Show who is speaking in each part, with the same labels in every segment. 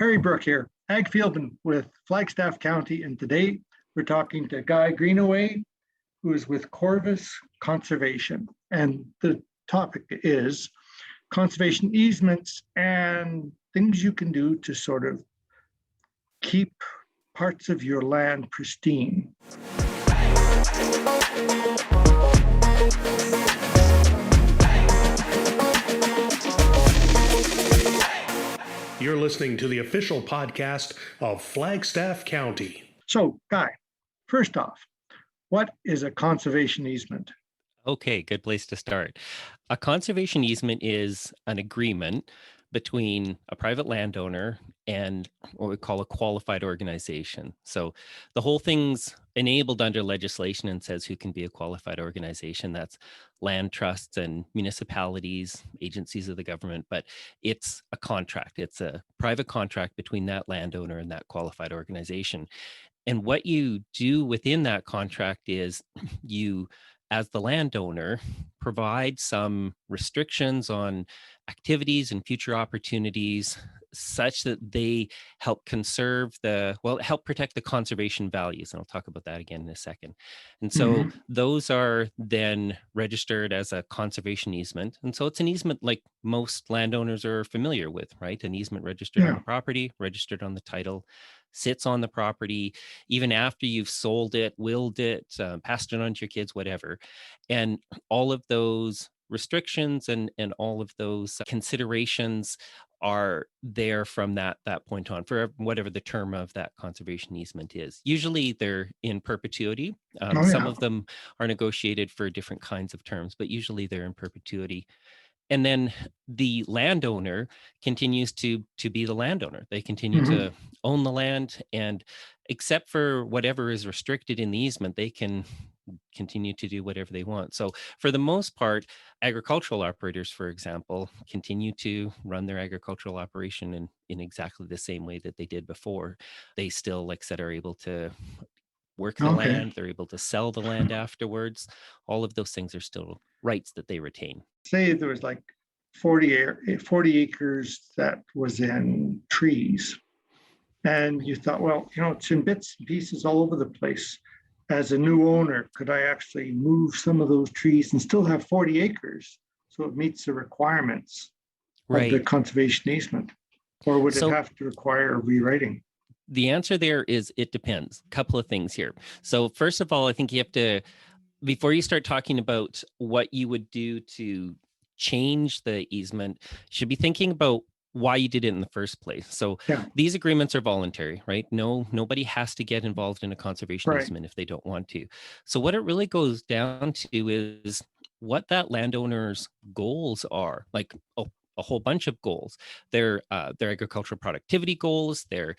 Speaker 1: Harry Brook here, Ag Fieldman with Flagstaff County, and today we're talking to Guy Greenaway, who is with Corvus Conservation. And the topic is conservation easements and things you can do to sort of keep parts of your land pristine.
Speaker 2: You're listening to the official podcast of Flagstaff County.
Speaker 1: So, Guy, first off, what is a conservation easement?
Speaker 3: Okay, good place to start. A conservation easement is an agreement between a private landowner and what we call a qualified organization. So the whole thing's enabled under legislation and says who can be a qualified organization. That's land trusts and municipalities, agencies of the government, but it's a contract. It's a private contract between that landowner and that qualified organization. And what you do within that contract is you, as the landowner, provide some restrictions on activities and future opportunities such that they help help protect the conservation values. And I'll talk about that again in a second. And so those are then registered as a conservation easement. And so it's an easement like most landowners are familiar with, right? An easement registered on the property, registered on the title, sits on the property, even after you've sold it, willed it, passed it on to your kids, whatever. And all of those restrictions and all of those considerations are there from that point on for whatever the term of that conservation easement is. Usually they're in perpetuity. Some of them are negotiated for different kinds of terms, but usually they're in perpetuity. And then the landowner continues to be the landowner. They continue to own the land, and except for whatever is restricted in the easement, they can continue to do whatever they want. So for the most part, agricultural operators, for example, continue to run their agricultural operation in exactly the same way that they did before. They still, like I said, are able to work the land. They're able to sell the land afterwards. All of those things are still rights that they retain.
Speaker 1: Say there was like 40 acres that was in trees. And you thought, well, it's in bits and pieces all over the place. As a new owner, could I actually move some of those trees and still have 40 acres so it meets the requirements of the conservation easement? Or would it have to require rewriting?
Speaker 3: The answer there is it depends. A couple of things here. So first of all, I think you have to, before you start talking about what you would do to change the easement, you should be thinking about why you did it in the first place. So these agreements are voluntary, right? Nobody has to get involved in a conservation easement if they don't want to. So what it really goes down to is what that landowner's goals are, like a whole bunch of goals. Their agricultural productivity goals, their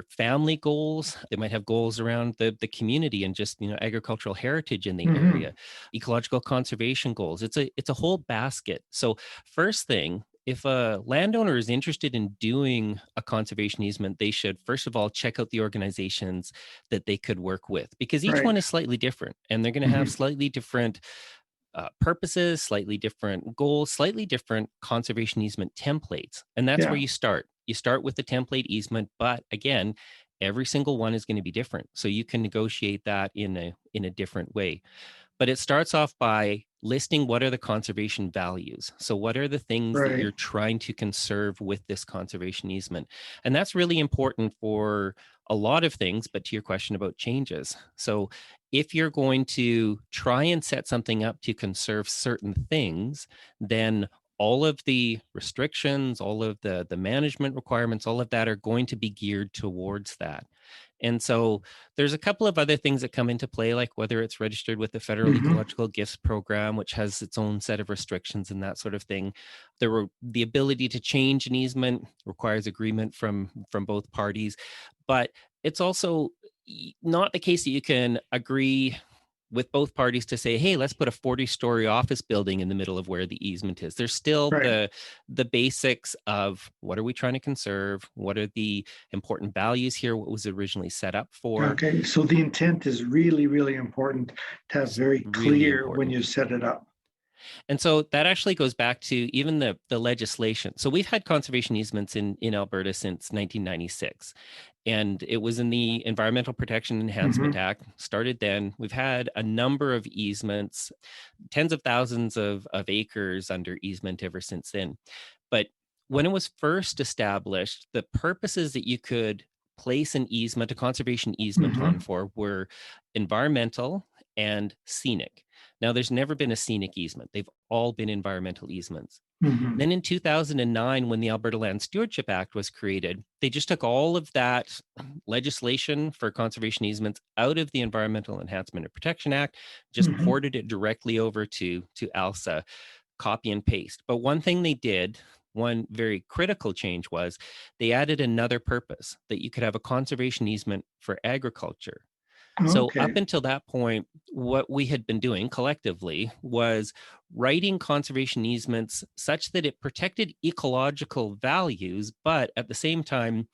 Speaker 3: family goals. They might have goals around the community and just agricultural heritage in the area, ecological conservation goals. It's a whole basket. So first thing, if a landowner is interested in doing a conservation easement, they should first of all check out the organizations that they could work with, because each one is slightly different, and they're going to have slightly different purposes, slightly different goals, slightly different conservation easement templates. And that's where you start. You start with the template easement, but again, every single one is going to be different. So you can negotiate that in a different way. But it starts off by listing what are the conservation values. So what are the things that you're trying to conserve with this conservation easement? And that's really important for a lot of things, but to your question about changes. So if you're going to try and set something up to conserve certain things, then all of the restrictions, all of the management requirements, all of that are going to be geared towards that. And so there's a couple of other things that come into play, like whether it's registered with the Federal Ecological Gifts Program, which has its own set of restrictions and that sort of thing. The ability to change an easement requires agreement from both parties, but it's also not the case that you can agree with both parties to say, hey, let's put a 40-story office building in the middle of where the easement is. There's still the basics of what are we trying to conserve? What are the important values here? What was originally set up for?
Speaker 1: Okay, so the intent is really, really important to have very clear when you set it up.
Speaker 3: And so that actually goes back to even the legislation. So we've had conservation easements in Alberta since 1996. And it was in the Environmental Protection Enhancement
Speaker 1: Mhm.
Speaker 3: Act, started then. We've had a number of easements, tens of thousands of acres under easement ever since then. But when it was first established, the purposes that you could place an easement, a conservation easement on
Speaker 1: Mhm.
Speaker 3: for, were environmental and scenic. Now, there's never been a scenic easement. They've all been environmental easements.
Speaker 1: Mhm.
Speaker 3: Then in 2009, when the Alberta Land Stewardship Act was created, they just took all of that legislation for conservation easements out of the Environmental Enhancement and Protection Act, just
Speaker 1: Mhm.
Speaker 3: ported it directly over to ALSA, copy and paste. But one thing they did, one very critical change, was they added another purpose, that you could have a conservation easement for agriculture. So up
Speaker 1: Okay.
Speaker 3: until that point, what we had been doing collectively was writing conservation easements such that it protected ecological values, but at the same time,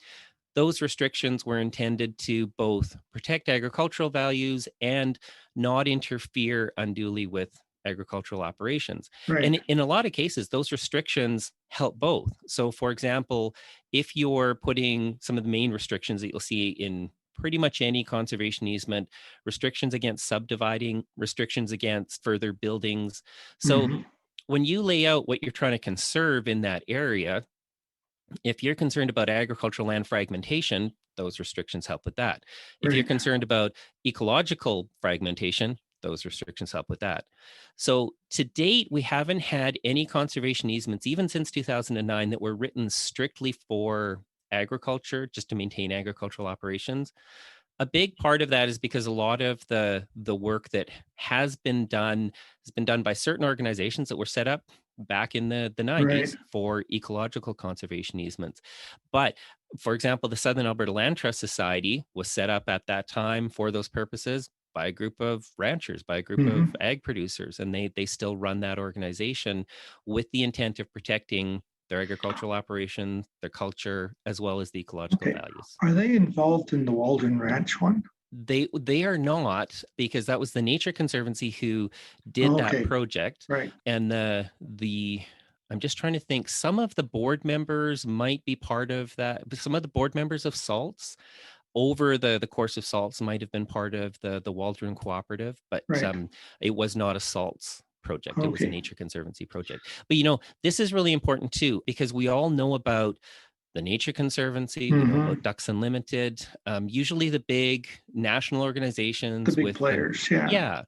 Speaker 3: those restrictions were intended to both protect agricultural values and not interfere unduly with agricultural operations.
Speaker 1: Right.
Speaker 3: And in a lot of cases, those restrictions help both. So, for example, if you're putting some of the main restrictions that you'll see in pretty much any conservation easement, restrictions against subdividing, restrictions against further buildings. So,
Speaker 1: Mhm.
Speaker 3: when you lay out what you're trying to conserve in that area, if you're concerned about agricultural land fragmentation, those restrictions help with that. If you're
Speaker 1: Right.
Speaker 3: concerned about ecological fragmentation, those restrictions help with that. So to date, we haven't had any conservation easements, even since 2009, that were written strictly for agriculture, just to maintain agricultural operations. A big part of that is because a lot of the work that has been done by certain organizations that were set up back in the
Speaker 1: Right.
Speaker 3: 90s for ecological conservation easements. But for example, the Southern Alberta Land Trust Society was set up at that time for those purposes by a group of ranchers, by a group of
Speaker 1: Mhm.
Speaker 3: ag producers, and they still run that organization with the intent of protecting their agricultural operation, their culture, as well as the ecological
Speaker 1: Okay.
Speaker 3: values.
Speaker 1: Are they involved in the Walden Ranch one?
Speaker 3: They are not, because that was the Nature Conservancy who did that
Speaker 1: Okay.
Speaker 3: project.
Speaker 1: Right.
Speaker 3: And the I'm just trying to think, some of the board members might be part of that, but some of the board members of salts over the course of salts might have been part of the Waldron Cooperative, but
Speaker 1: Right.
Speaker 3: it was not a salts project. It was a
Speaker 1: Okay.
Speaker 3: Nature Conservancy project. But this is really important too, because we all know about the Nature Conservancy, we know
Speaker 1: Mhm.
Speaker 3: about Ducks Unlimited, usually the big national
Speaker 1: The
Speaker 3: organizations
Speaker 1: big
Speaker 3: with
Speaker 1: players. Yeah.
Speaker 3: yeah,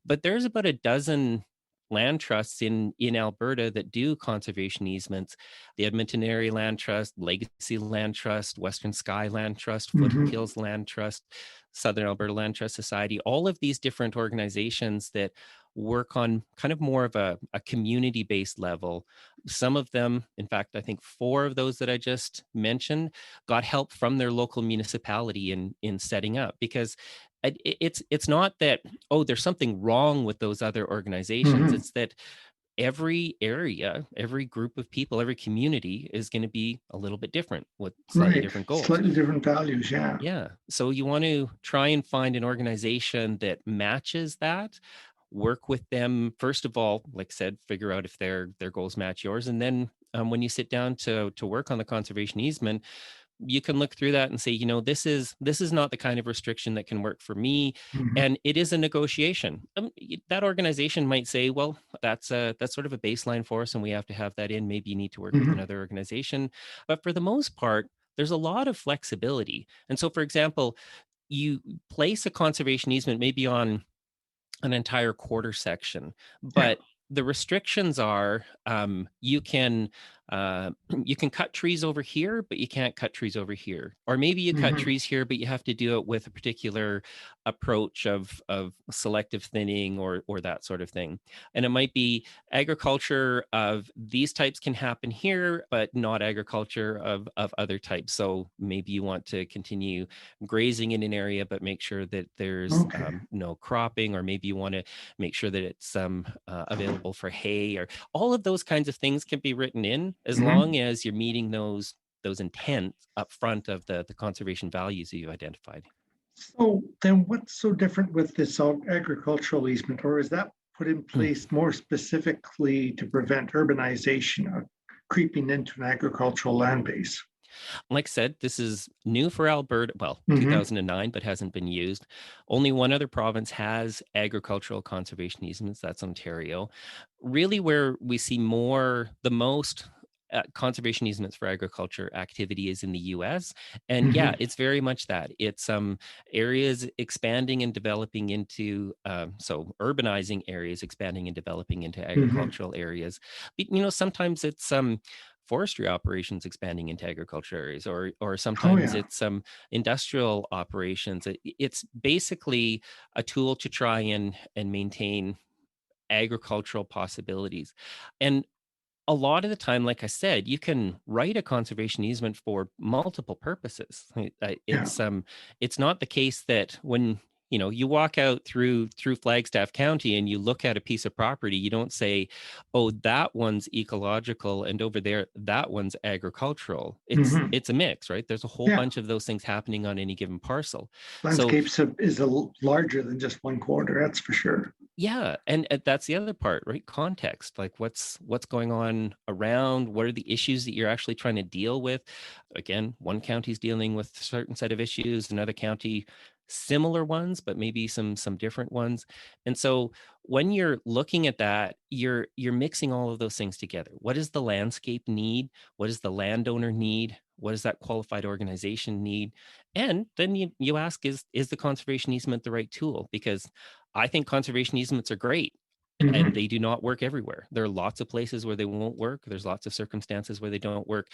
Speaker 3: but there's about a dozen land trusts in Alberta that do conservation easements. The Edmonton Area Land Trust, Legacy Land Trust, Western Sky Land Trust,
Speaker 1: Mhm.
Speaker 3: Foothills Land Trust, Southern Alberta Land Trust Society, all of these different organizations that work on kind of more of a community-based level. Some of them, in fact, I think four of those that I just mentioned, got help from their local municipality in setting up, because it's not that, oh, there's something wrong with those other organizations.
Speaker 1: Mhm.
Speaker 3: It's that every area, every group of people, every community is going to be a little bit different with slightly
Speaker 1: Right.
Speaker 3: different goals.
Speaker 1: Slightly different values. Yeah.
Speaker 3: Yeah. So you want to try and find an organization that matches that. Work with them, first of all, like I said, figure out if their goals match yours. And then when you sit down to work on the conservation easement, you can look through that and say, this is not the kind of restriction that can work for me.
Speaker 1: Mhm.
Speaker 3: And it is a negotiation. That organization might say, well, that's sort of a baseline for us, and we have to have that in. Maybe you need to work with
Speaker 1: Mhm.
Speaker 3: another organization. But for the most part, there's a lot of flexibility. And so, for example, you place a conservation easement maybe on an entire quarter section,
Speaker 1: Yeah.
Speaker 3: but the restrictions are, you can cut trees over here, but you can't cut trees over here. Or maybe you cut
Speaker 1: Mhm.
Speaker 3: trees here, but you have to do it with a particular approach of selective thinning or that sort of thing. And it might be agriculture of these types can happen here, but not agriculture of other types. So maybe you want to continue grazing in an area, but make sure that there's
Speaker 1: Okay.
Speaker 3: no cropping, or maybe you want to make sure that it's available for hay, or all of those kinds of things can be written in, as
Speaker 1: Mhm.
Speaker 3: long as you're meeting those intents up front of the conservation values that you identified.
Speaker 1: So then what's so different with this agricultural easement, or is that put in place more specifically to prevent urbanization creeping into an agricultural land base?
Speaker 3: Like I said, this is new for Alberta. Well,
Speaker 1: Mhm.
Speaker 3: 2009, but hasn't been used. Only one other province has agricultural conservation easements. That's Ontario. Really, where we see the most conservation easements for agriculture activity is in the US. And yeah,
Speaker 1: Mhm.
Speaker 3: it's very much that. It's areas expanding and developing into, so urbanizing areas, expanding and developing into
Speaker 1: Mhm.
Speaker 3: agricultural areas. But, sometimes it's forestry operations expanding into agriculture areas, or
Speaker 1: Oh,
Speaker 3: sometimes
Speaker 1: yeah.
Speaker 3: it's industrial operations. It's basically a tool to try and maintain agricultural possibilities. And a lot of the time, like I said, you can write a conservation easement for multiple purposes.
Speaker 1: Yeah.
Speaker 3: It's not the case that when you walk out through Flagstaff County and you look at a piece of property, you don't say, "Oh, that one's ecological, and over there that one's agricultural." It's
Speaker 1: Mhm.
Speaker 3: it's a mix, right? There's a whole
Speaker 1: Yeah.
Speaker 3: bunch of those things happening on any given parcel. So
Speaker 1: Landscapes is larger than just one quarter, that's for sure.
Speaker 3: yeah, and that's the other part, right? Context, like what's going on around, what are the issues that you're actually trying to deal with? Again, one county's dealing with a certain set of issues, another county similar ones, but maybe some different ones. And so when you're looking at that, you're mixing all of those things together. What does the landscape need? What does the landowner need? What does that qualified organization need? And then you ask, is the conservation easement the right tool? Because I think conservation easements are great, and
Speaker 1: Mhm.
Speaker 3: they do not work everywhere. There are lots of places where they won't work. There's lots of circumstances where they don't work.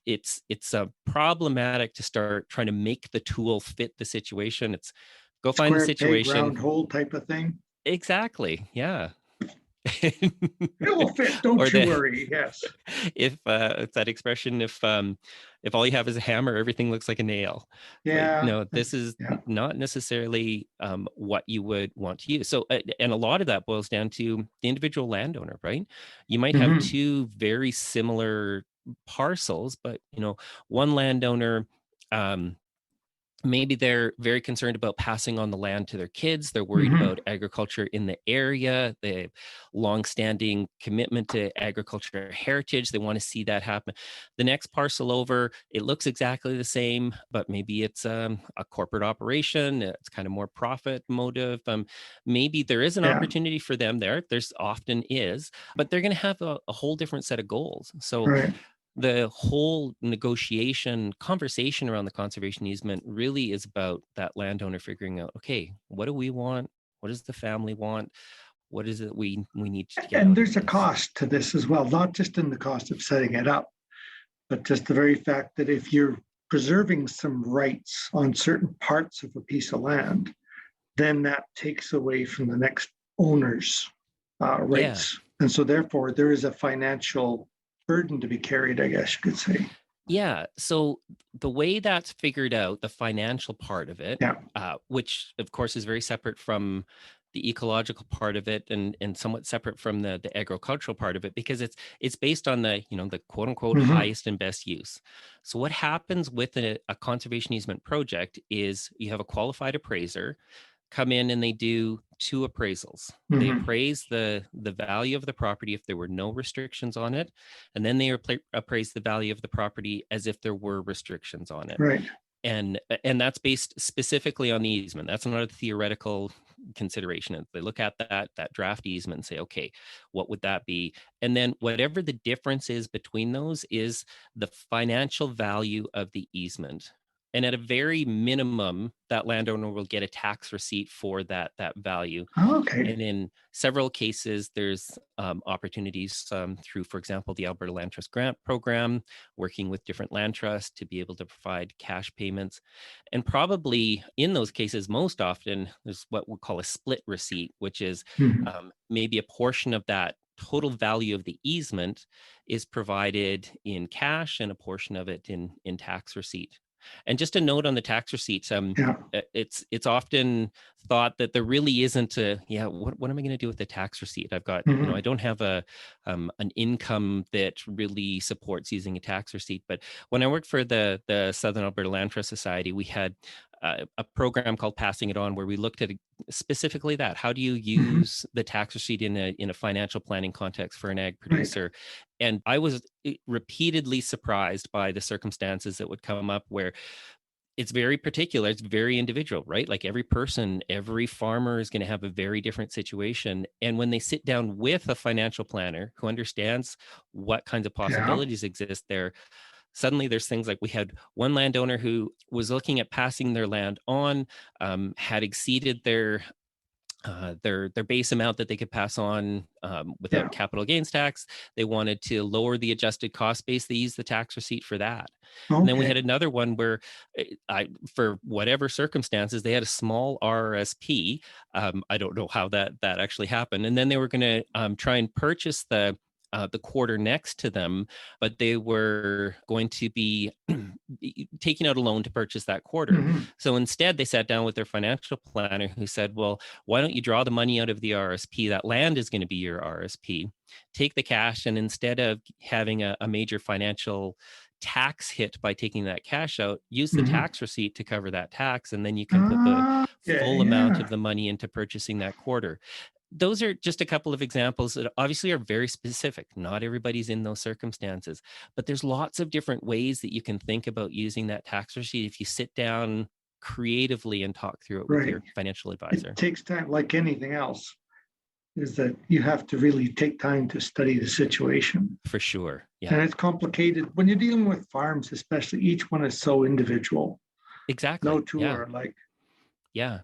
Speaker 3: It's problematic to start trying to make the tool fit the situation. It's go find the
Speaker 1: Square peg,
Speaker 3: situation.
Speaker 1: round hole type of thing.
Speaker 3: Exactly. Yeah.
Speaker 1: It will fit,
Speaker 3: Or
Speaker 1: don't you
Speaker 3: the
Speaker 1: worry. Yes.
Speaker 3: if it's that expression, if all you have is a hammer, everything looks like a nail. Like,
Speaker 1: Yeah.
Speaker 3: no, this is
Speaker 1: Yeah.
Speaker 3: not necessarily what you would want to use. So and a lot of that boils down to the individual landowner, right? You might have
Speaker 1: Mhm.
Speaker 3: two very similar parcels, but one landowner, um maybe they're very concerned about passing on the land to their kids. They're worried
Speaker 1: Mhm.
Speaker 3: about agriculture in the area. They have longstanding commitment to agriculture heritage. They want to see that happen. The next parcel over, it looks exactly the same, but maybe it's a corporate operation. It's kind of more profit motive. Maybe there is an
Speaker 1: Yeah.
Speaker 3: opportunity for them there. There's often is, but they're going to have a whole different set of goals. So
Speaker 1: Right.
Speaker 3: the whole negotiation conversation around the conservation easement really is about that landowner figuring out, okay, what do we want? What does the family want? What is it we need to get
Speaker 1: And
Speaker 3: out of
Speaker 1: there's a
Speaker 3: this?
Speaker 1: cost to this as well, not just in the cost of setting it up, but just the very fact that if you're preserving some rights on certain parts of a piece of land, then that takes away from the next owner's
Speaker 3: Yeah.
Speaker 1: rights. And so therefore there is a financial burden to be carried, I guess you could say.
Speaker 3: Yeah. So the way that's figured out, the financial part of it,
Speaker 1: Yeah.
Speaker 3: which of course is very separate from the ecological part of it, and somewhat separate from the agricultural part of it, because it's based on the quote unquote
Speaker 1: Mhm.
Speaker 3: highest and best use. So what happens with a conservation easement project is you have a qualified appraiser come in and they do two appraisals. They
Speaker 1: Mhm.
Speaker 3: appraise the value of the property if there were no restrictions on it, and then they appraise the value of the property as if there were restrictions on it.
Speaker 1: Right.
Speaker 3: And that's based specifically on the easement. That's not a theoretical consideration. They look at that draft easement and say, okay, what would that be? And then whatever the difference is between those is the financial value of the easement. And at a very minimum, that landowner will get a tax receipt for that value.
Speaker 1: Okay.
Speaker 3: And in several cases, there's opportunities through, for example, the Alberta Land Trust Grant Program, working with different land trusts to be able to provide cash payments. And probably in those cases, most often, there's what we call a split receipt, which is
Speaker 1: Mhm.
Speaker 3: maybe a portion of that total value of the easement is provided in cash and a portion of it in tax receipt. And just a note on the tax receipts,
Speaker 1: Yeah.
Speaker 3: it's often thought that there really isn't what am I going to do with the tax receipt? I've got, I
Speaker 1: Mhm.
Speaker 3: don't have an income that really supports using a tax receipt. But when I worked for the Southern Alberta Land Trust Society, we had a program called Passing It On, where we looked at specifically that. How do you
Speaker 1: Mhm.
Speaker 3: use the tax receipt in a financial planning context for an ag
Speaker 1: Right.
Speaker 3: producer? And I was repeatedly surprised by the circumstances that would come up where it's very particular, it's very individual, right? Like every person, every farmer is going to have a very different situation. And when they sit down with a financial planner who understands what kinds of
Speaker 1: Yeah.
Speaker 3: possibilities exist there, suddenly there's things like we had one landowner who was looking at passing their land on, had exceeded their base amount that they could pass on
Speaker 1: Yeah.
Speaker 3: without capital gains tax. They wanted to lower the adjusted cost base. They used the tax receipt for that. And then we
Speaker 1: Okay.
Speaker 3: had another one where for whatever circumstances, they had a small RRSP. I don't know how that actually happened. And then they were going to try and purchase the quarter next to them, but they were going to be taking out a loan to purchase that quarter.
Speaker 1: Mhm.
Speaker 3: So instead, they sat down with their financial planner who said, well, why don't you draw the money out of the RSP? That land is going to be your RSP. Take the cash, and instead of having a major financial tax hit by taking that cash out, use the
Speaker 1: Mhm.
Speaker 3: tax receipt to cover that tax, and then you can put the
Speaker 1: Okay.
Speaker 3: full amount
Speaker 1: Yeah.
Speaker 3: of the money into purchasing that quarter. Those are just a couple of examples that obviously are very specific. Not everybody's in those circumstances, but there's lots of different ways that you can think about using that tax receipt if you sit down creatively and talk through it with
Speaker 1: Right.
Speaker 3: your financial advisor.
Speaker 1: It takes time, like anything else, is that you have to really take time to study the situation.
Speaker 3: For sure.
Speaker 1: And
Speaker 3: Yeah,
Speaker 1: it's complicated when you're dealing with farms, especially. Each one is so individual.
Speaker 3: exactly.
Speaker 1: No two
Speaker 3: Yeah.
Speaker 1: are alike.
Speaker 3: Yeah.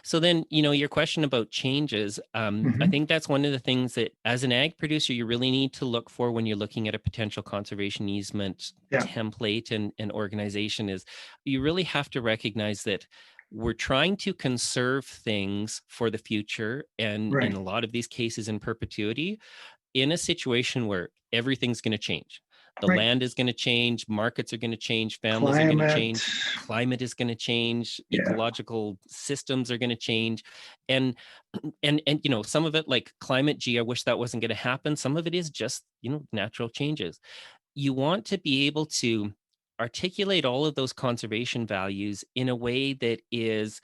Speaker 3: So then, your question about changes, I
Speaker 1: Mhm.
Speaker 3: think that's one of the things that as an ag producer, you really need to look for when you're looking at a potential conservation easement
Speaker 1: Yeah.
Speaker 3: template and organization is you really have to recognize that we're trying to conserve things for the future. And in
Speaker 1: Right.
Speaker 3: a lot of these cases in perpetuity, in a situation where everything's going to change. The
Speaker 1: Right.
Speaker 3: land is going to change, markets are going to change, families are going to
Speaker 1: Climate.
Speaker 3: change, climate is going to change,
Speaker 1: Yeah.
Speaker 3: ecological systems are going to change. And some of it like climate, gee, I wish that wasn't going to happen. Some of it is just, natural changes. You want to be able to articulate all of those conservation values in a way that is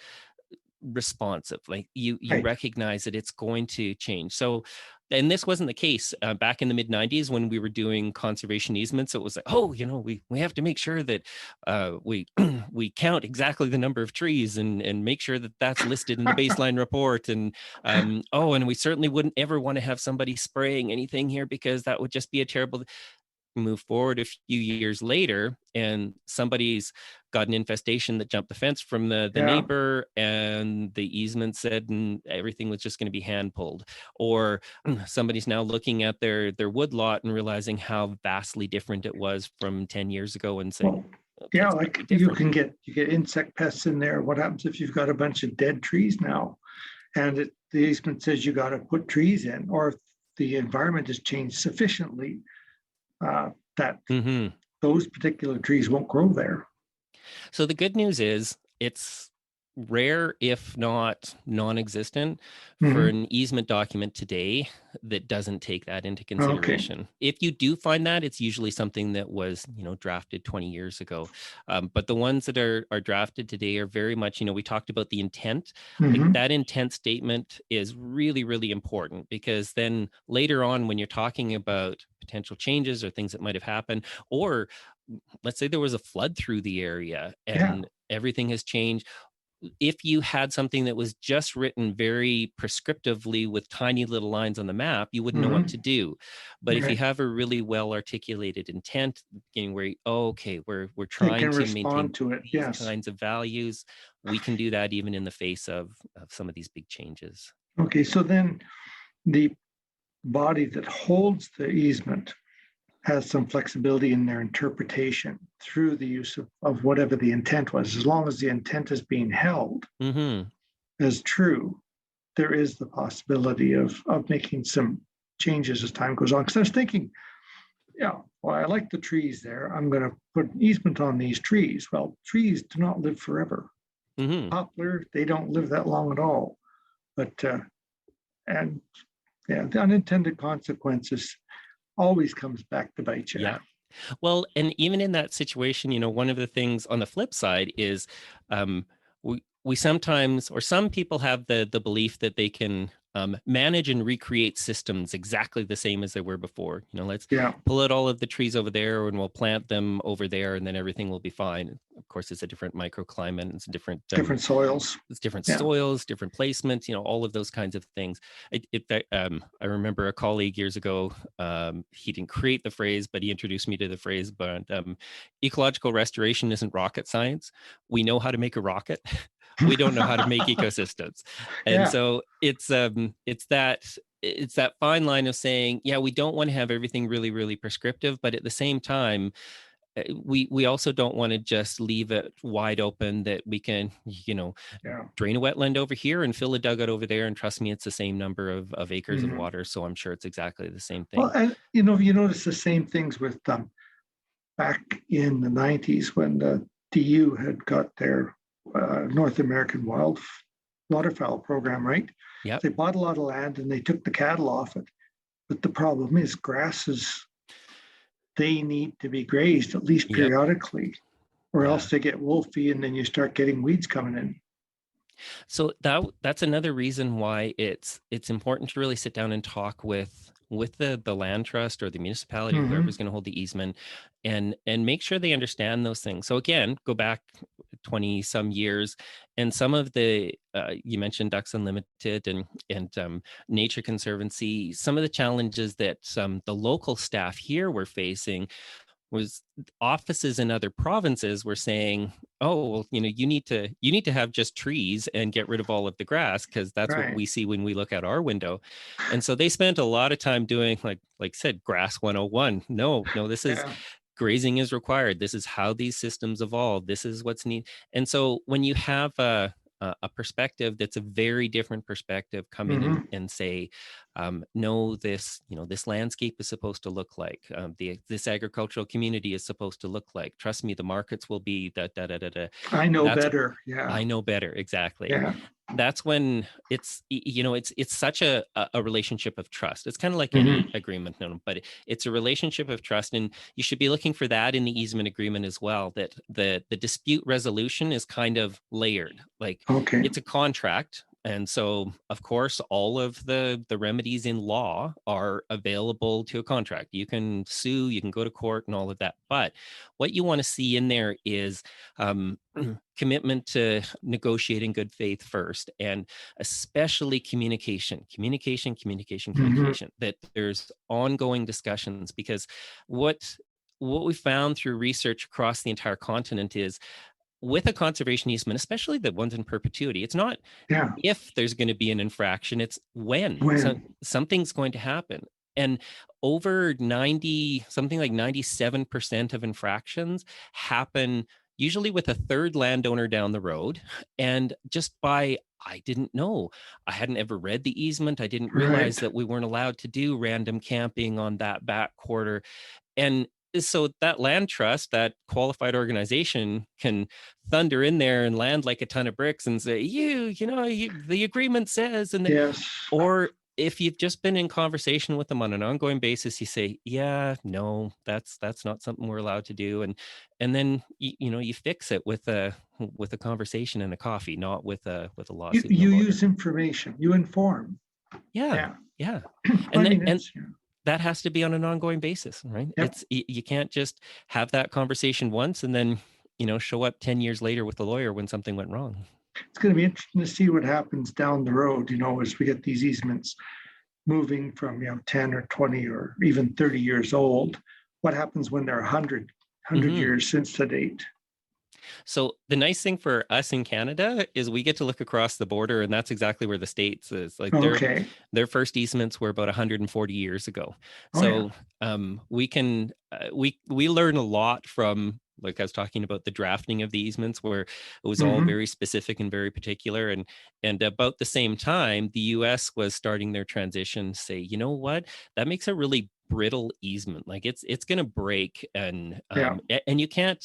Speaker 3: responsive, like you
Speaker 1: Right.
Speaker 3: recognize that it's going to change. So and this wasn't the case back in the mid 90s when we were doing conservation easements. It was like, oh, we have to make sure that we we count exactly the number of trees and make sure that that's listed in the baseline report. And and we certainly wouldn't ever want to have somebody spraying anything here because that would just be a terrible. Move forward a few years later and somebody's got an infestation that jumped the fence from the
Speaker 1: Yeah.
Speaker 3: neighbor, and the easement said and everything was just going to be hand pulled. Or somebody's now looking at their wood lot and realizing how vastly different it was from 10 years ago and saying,
Speaker 1: Well,
Speaker 3: okay,
Speaker 1: yeah,
Speaker 3: it's
Speaker 1: like
Speaker 3: pretty
Speaker 1: you
Speaker 3: different.
Speaker 1: can get insect pests in there. What happens if you've got a bunch of dead trees now, and the easement says you got to put trees in, or if the environment has changed sufficiently that
Speaker 3: Mhm.
Speaker 1: those particular trees won't grow there.
Speaker 3: So the good news is it's rare, if not non-existent, for
Speaker 1: Mhm.
Speaker 3: an easement document today that doesn't take that into
Speaker 1: Okay.
Speaker 3: consideration. If you do find that, it's usually something that was, drafted 20 years ago. But the ones that are drafted today are very much, we talked about the intent. Like
Speaker 1: Mhm.
Speaker 3: that intent statement is really, really important because then later on, when you're talking about potential changes or things that might have happened, or let's say there was a flood through the area
Speaker 1: Yeah.
Speaker 3: and everything has changed. If you had something that was just written very prescriptively with tiny little lines on the map, you wouldn't know what
Speaker 1: Mhm.
Speaker 3: to do. But if you
Speaker 1: Right.
Speaker 3: have a really well articulated intent, beginning where okay, we're
Speaker 1: They
Speaker 3: trying
Speaker 1: can
Speaker 3: to maintain
Speaker 1: respond to it.
Speaker 3: these
Speaker 1: Yes.
Speaker 3: kinds of values, we can do that even in the face of some of these big changes.
Speaker 1: Okay. So then the body that holds the easement has some flexibility in their interpretation through the use of whatever the intent was. As long as the intent is being held
Speaker 3: Mm-hmm.
Speaker 1: as true, there is the possibility of making some changes as time goes on. Because I was thinking, yeah, well, I like the trees there. I'm going to put an easement on these trees. Well, trees do not live forever.
Speaker 3: Mm-hmm.
Speaker 1: Poplar, they don't live that long at all. But, and yeah, the unintended consequences always comes back to bite you.
Speaker 3: Yeah. Well, and even in that situation, one of the things on the flip side is we sometimes, or some people have the belief that they can manage and recreate systems exactly the same as they were before. Let's
Speaker 1: Yeah.
Speaker 3: pull out all of the trees over there and we'll plant them over there, and then everything will be fine. Of course, it's a different microclimate, it's different
Speaker 1: soils.
Speaker 3: It's different
Speaker 1: Yeah.
Speaker 3: soils, different placements, all of those kinds of things. I remember a colleague years ago, he didn't create the phrase, but he introduced me to the phrase, but ecological restoration isn't rocket science. We know how to make a rocket. We don't know how to make ecosystems. And
Speaker 1: Yeah.
Speaker 3: so it's that fine line of saying, yeah, we don't want to have everything really, really prescriptive, but at the same time, we also don't want to just leave it wide open that we can, drain a wetland over here and fill a dugout over there. And trust me, it's the same number of acres of water. So I'm sure it's exactly the same thing.
Speaker 1: Well, and you notice the same things with back in the 90s when the DU had got their North American waterfowl program, right?
Speaker 3: Yeah.
Speaker 1: They bought a lot of land and they took the cattle off it. But the problem is grasses, they need to be grazed at least periodically, or else they get wolfy and then you start getting weeds coming in.
Speaker 3: So that's another reason why it's important to really sit down and talk with the land trust or the municipality, whoever's going to hold the easement, and make sure they understand those things. So again, go back 20 some years, and some of the you mentioned Ducks Unlimited and Nature Conservancy. Some of the challenges that the local staff here were facing was offices in other provinces were saying, oh, well, you need to have just trees and get rid of all of the grass, because that's what we see when we look out our window. And so they spent a lot of time doing, like said, grass 101. No, this is grazing is required. This is how these systems evolve. This is what's needed. And so when you have a perspective that's a very different perspective coming in and say, no, this landscape is supposed to look like, this agricultural community is supposed to look like, trust me, the markets will be da.
Speaker 1: I know better. Yeah.
Speaker 3: I know better. Exactly.
Speaker 1: Yeah.
Speaker 3: That's when it's such a relationship of trust. It's kind of like any agreement, but it's a relationship of trust, and you should be looking for that in the easement agreement as well, that the dispute resolution is kind of layered. Like, it's a contract. And so, of course, all of the remedies in law are available to a contract. You can sue, you can go to court and all of that. But what you want to see in there is commitment to negotiating good faith first, and especially communication, that there's ongoing discussions. Because what we found through research across the entire continent is, with a conservation easement, especially the ones in perpetuity, it's not if there's going to be an infraction, it's when. So something's going to happen. And over 97% of infractions happen usually with a third landowner down the road. And just by, I didn't know, I hadn't ever read the easement. I didn't realize that we weren't allowed to do random camping on that back quarter. And so that land trust, that qualified organization, can thunder in there and land like a ton of bricks and say, the agreement says, and then, or if you've just been in conversation with them on an ongoing basis, you say, no, that's not something we're allowed to do. And then, you fix it with a conversation and a coffee, not with a lawsuit.
Speaker 1: You use information, you inform.
Speaker 3: Yeah. And that has to be on an ongoing basis, right? You can't just have that conversation once and then, show up 10 years later with a lawyer when something went wrong.
Speaker 1: It's going to be interesting to see what happens down the road, as we get these easements moving from, 10 or 20 or even 30 years old. What happens when they're 100 years since the date?
Speaker 3: So the nice thing for us in Canada is we get to look across the border, and that's exactly where the States is. Like their first easements were about 140 years ago. We can we learn a lot from, like I was talking about, the drafting of the easements, where it was all very specific and very particular. And about the same time, the US was starting their transition to say, you know what, that makes it really brittle easement. Like it's going to break, and
Speaker 1: Yeah.
Speaker 3: and you can't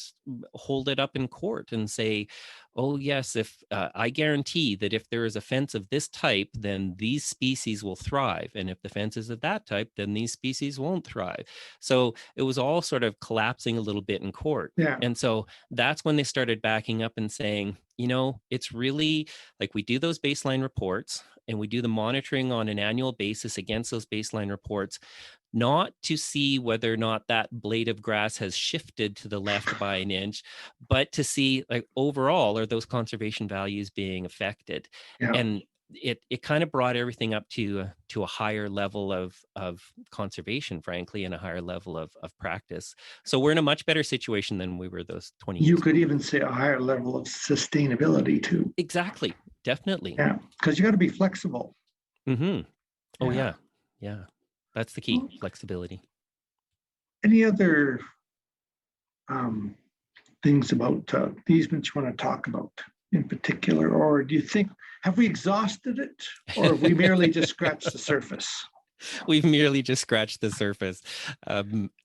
Speaker 3: hold it up in court and say, oh yes, if I guarantee that if there is a fence of this type, then these species will thrive, and if the fence is of that type, then these species won't thrive. So it was all sort of collapsing a little bit in court.
Speaker 1: Yeah.
Speaker 3: And so that's when they started backing up and saying, it's really like, we do those baseline reports and we do the monitoring on an annual basis against those baseline reports, not to see whether or not that blade of grass has shifted to the left by an inch, but to see, like, overall, are those conservation values being affected?
Speaker 1: Yeah.
Speaker 3: And it kind of brought everything up to a higher level of conservation, frankly, and a higher level of practice. So we're in a much better situation than we were those 20 years
Speaker 1: You
Speaker 3: ago.
Speaker 1: could even say a higher level of sustainability too.
Speaker 3: Exactly. Definitely.
Speaker 1: Yeah, because you got to be flexible.
Speaker 3: Mm-hmm. Oh,
Speaker 1: Yeah.
Speaker 3: yeah. That's the key, flexibility.
Speaker 1: Any other things about the easements you want to talk about in particular, or do you think, have we exhausted it, or have we merely just scratched the surface?
Speaker 3: We've merely just scratched the surface.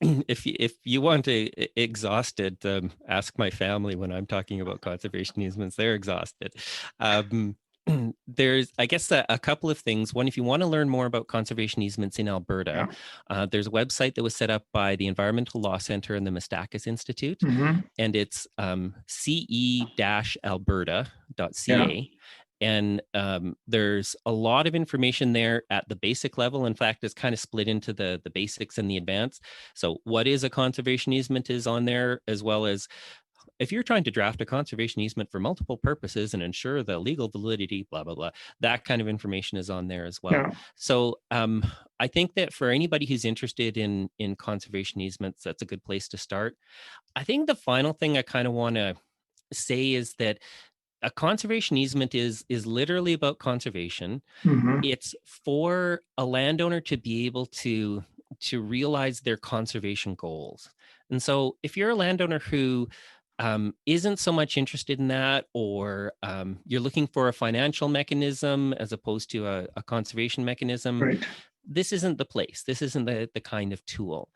Speaker 3: If you want to exhaust it, ask my family when I'm talking about conservation easements. They're exhausted. There's, I guess, a couple of things. One, if you want to learn more about conservation easements in Alberta, there's a website that was set up by the Environmental Law Center and the Mistakis Institute, and it's ce-alberta.ca. And there's a lot of information there at the basic level. In fact, it's kind of split into the basics and the advanced. So what is a conservation easement is on there, as well as if you're trying to draft a conservation easement for multiple purposes and ensure the legal validity, blah, blah, blah, that kind of information is on there as well.
Speaker 1: Yeah.
Speaker 3: So I think that for anybody who's interested in conservation easements, that's a good place to start. I think the final thing I kind of want to say is that a conservation easement is literally about conservation. It's for a landowner to be able to realize their conservation goals. And so if you're a landowner who isn't so much interested in that, or you're looking for a financial mechanism as opposed to a conservation mechanism,
Speaker 1: Right.
Speaker 3: this isn't the place. This isn't the kind of tool.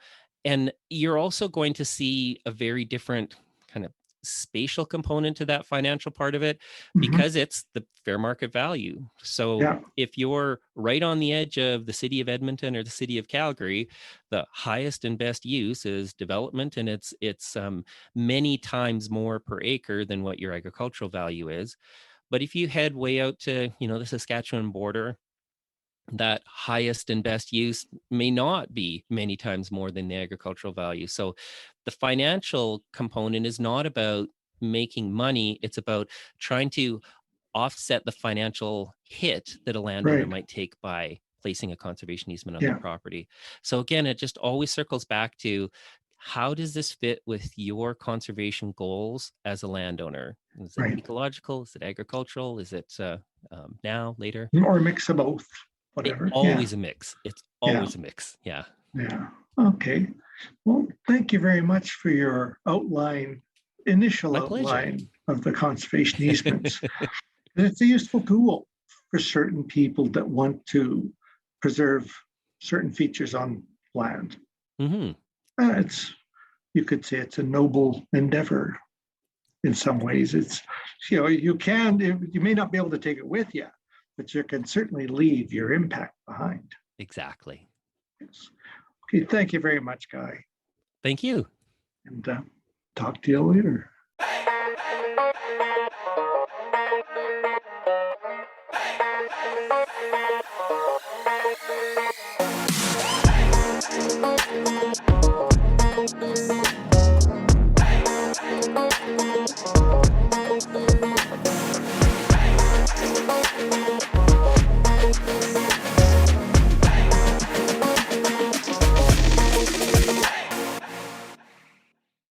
Speaker 3: And you're also going to see a very different kind of spatial component to that financial part of it, because it's the fair market value. So if you're right on the edge of the city of Edmonton or the city of Calgary, the highest and best use is development, and it's many times more per acre than what your agricultural value is. But if you head way out to the Saskatchewan border, that highest and best use may not be many times more than the agricultural value. So the financial component is not about making money. It's about trying to offset the financial hit that a landowner might take by placing a conservation easement on their property. So again, it just always circles back to, how does this fit with your conservation goals as a landowner? Is it ecological? Is it agricultural? Is it now, later?
Speaker 1: Or a mix of both? Whatever.
Speaker 3: Always a mix. It's always a mix. Yeah.
Speaker 1: Yeah. Okay. Well, thank you very much for your initial outline of the conservation easements. It's a useful tool for certain people that want to preserve certain features on land. You could say it's a noble endeavor in some ways. It's, you may not be able to take it with you, but you can certainly leave your impact behind.
Speaker 3: Exactly.
Speaker 1: Yes. Okay, thank you very much, Guy.
Speaker 3: Thank you.
Speaker 1: And talk to you later.